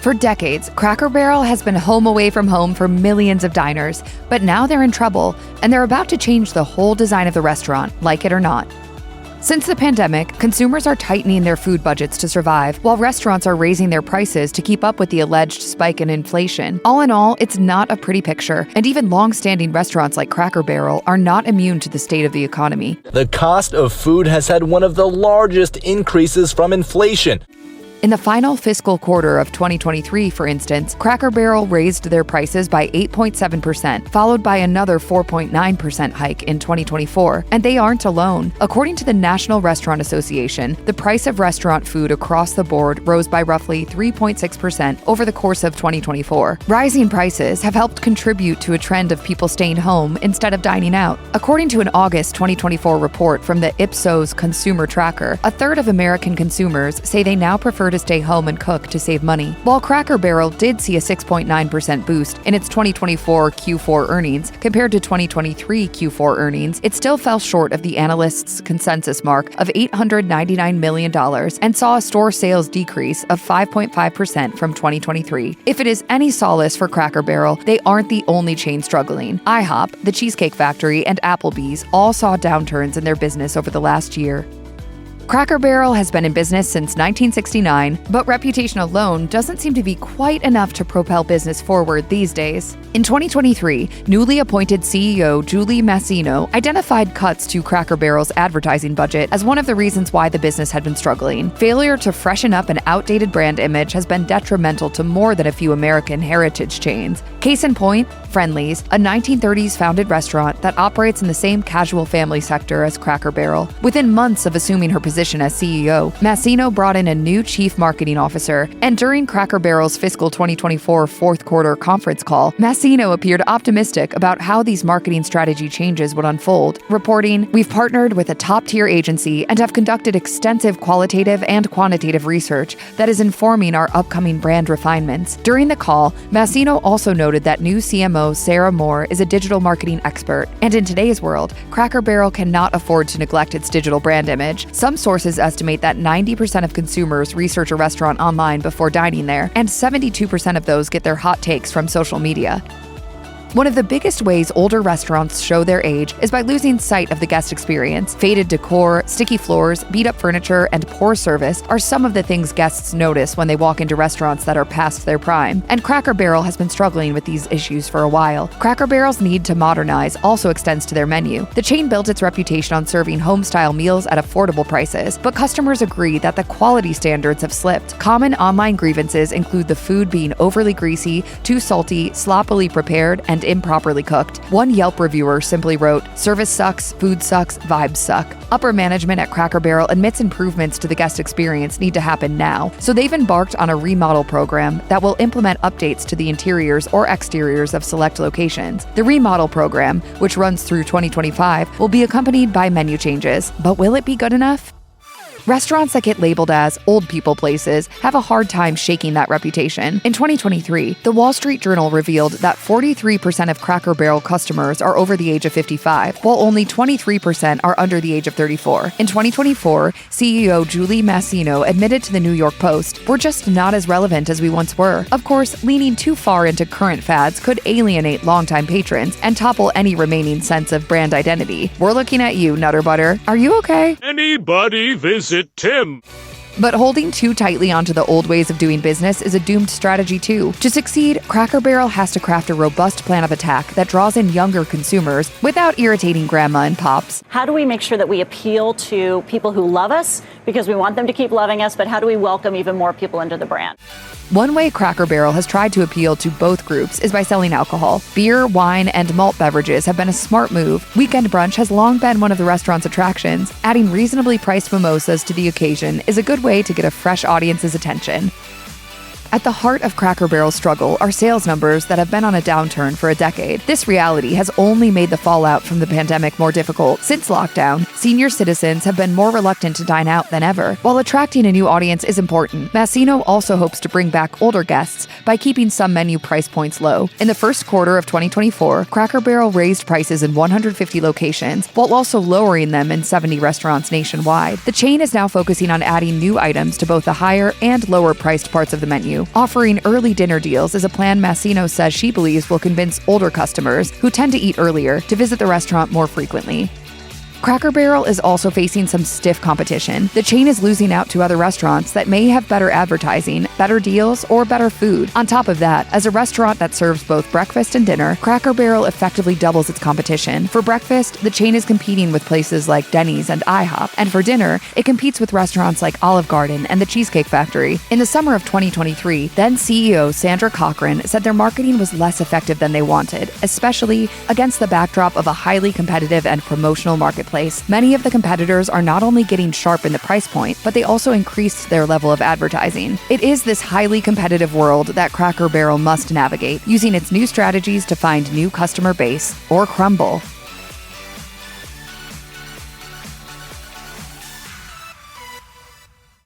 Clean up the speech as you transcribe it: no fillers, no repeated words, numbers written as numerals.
For decades, Cracker Barrel has been home away from home for millions of diners, but now they're in trouble, and they're about to change the whole design of the restaurant, like it or not. Since the pandemic, consumers are tightening their food budgets to survive, while restaurants are raising their prices to keep up with the alleged spike in inflation. All in all, it's not a pretty picture, and even long-standing restaurants like Cracker Barrel are not immune to the state of the economy. The cost of food has had one of the largest increases from inflation. In the final fiscal quarter of 2023, for instance, Cracker Barrel raised their prices by 8.7%, followed by another 4.9% hike in 2024. And they aren't alone. According to the National Restaurant Association, the price of restaurant food across the board rose by roughly 3.6% over the course of 2024. Rising prices have helped contribute to a trend of people staying home instead of dining out. According to an August 2024 report from the Ipsos Consumer Tracker, a third of American consumers say they now prefer to stay home and cook to save money. While Cracker Barrel did see a 6.9% boost in its 2024 Q4 earnings compared to 2023 Q4 earnings, it still fell short of the analysts' consensus mark of $899 million and saw a store sales decrease of 5.5% from 2023. If it is any solace for Cracker Barrel, they aren't the only chain struggling. IHOP, the Cheesecake Factory, and Applebee's all saw downturns in their business over the last year. Cracker Barrel has been in business since 1969, but reputation alone doesn't seem to be quite enough to propel business forward these days. In 2023, newly appointed CEO Julie Masino identified cuts to Cracker Barrel's advertising budget as one of the reasons why the business had been struggling. Failure to freshen up an outdated brand image has been detrimental to more than a few American heritage chains. Case in point, Friendly's, a 1930s founded restaurant that operates in the same casual family sector as Cracker Barrel. Within months of assuming her position as CEO, Masino brought in a new chief marketing officer, and during Cracker Barrel's fiscal 2024 fourth quarter conference call, Masino appeared optimistic about how these marketing strategy changes would unfold, reporting, "We've partnered with a top-tier agency and have conducted extensive qualitative and quantitative research that is informing our upcoming brand refinements." During the call, Masino also noted that new CMO Sarah Moore is a digital marketing expert, and in today's world, Cracker Barrel cannot afford to neglect its digital brand image. Some sources estimate that 90% of consumers research a restaurant online before dining there, and 72% of those get their hot takes from social media. One of the biggest ways older restaurants show their age is by losing sight of the guest experience. Faded decor, sticky floors, beat-up furniture, and poor service are some of the things guests notice when they walk into restaurants that are past their prime. And Cracker Barrel has been struggling with these issues for a while. Cracker Barrel's need to modernize also extends to their menu. The chain built its reputation on serving home-style meals at affordable prices, but customers agree that the quality standards have slipped. Common online grievances include the food being overly greasy, too salty, sloppily prepared, and improperly cooked. One Yelp reviewer simply wrote, "Service sucks, food sucks, vibes suck." Upper management at Cracker Barrel admits improvements to the guest experience need to happen now, so they've embarked on a remodel program that will implement updates to the interiors or exteriors of select locations. The remodel program, which runs through 2025, will be accompanied by menu changes. But will it be good enough? Restaurants that get labeled as old people places have a hard time shaking that reputation. In 2023, the Wall Street Journal revealed that 43% of Cracker Barrel customers are over the age of 55, while only 23% are under the age of 34. In 2024, CEO Julie Masino admitted to the New York Post, "We're just not as relevant as we once were." Of course, leaning too far into current fads could alienate longtime patrons and topple any remaining sense of brand identity. We're looking at you, Nutter Butter. Are you okay? Anybody visit Tim? But holding too tightly onto the old ways of doing business is a doomed strategy too. To succeed, Cracker Barrel has to craft a robust plan of attack that draws in younger consumers without irritating grandma and pops. How do we make sure that we appeal to people who love us because we want them to keep loving us, but how do we welcome even more people into the brand? One way Cracker Barrel has tried to appeal to both groups is by selling alcohol. Beer, wine, and malt beverages have been a smart move. Weekend brunch has long been one of the restaurant's attractions. Adding reasonably priced mimosas to the occasion is a good way to get a fresh audience's attention. At the heart of Cracker Barrel's struggle are sales numbers that have been on a downturn for a decade. This reality has only made the fallout from the pandemic more difficult. Since lockdown, senior citizens have been more reluctant to dine out than ever. While attracting a new audience is important, Masino also hopes to bring back older guests by keeping some menu price points low. In the first quarter of 2024, Cracker Barrel raised prices in 150 locations, while also lowering them in 70 restaurants nationwide. The chain is now focusing on adding new items to both the higher and lower priced parts of the menu. menu. Offering early dinner deals is a plan Massino says she believes will convince older customers, who tend to eat earlier, to visit the restaurant more frequently. Cracker Barrel is also facing some stiff competition. The chain is losing out to other restaurants that may have better advertising, better deals, or better food. On top of that, as a restaurant that serves both breakfast and dinner, Cracker Barrel effectively doubles its competition. For breakfast, the chain is competing with places like Denny's and IHOP, and for dinner, it competes with restaurants like Olive Garden and the Cheesecake Factory. In the summer of 2023, then CEO Sandra Cochran said their marketing was less effective than they wanted, especially against the backdrop of a highly competitive and promotional marketplace. Many of the competitors are not only getting sharp in the price point, but they also increased their level of advertising. It is this highly competitive world that Cracker Barrel must navigate, using its new strategies to find new customer base or crumble.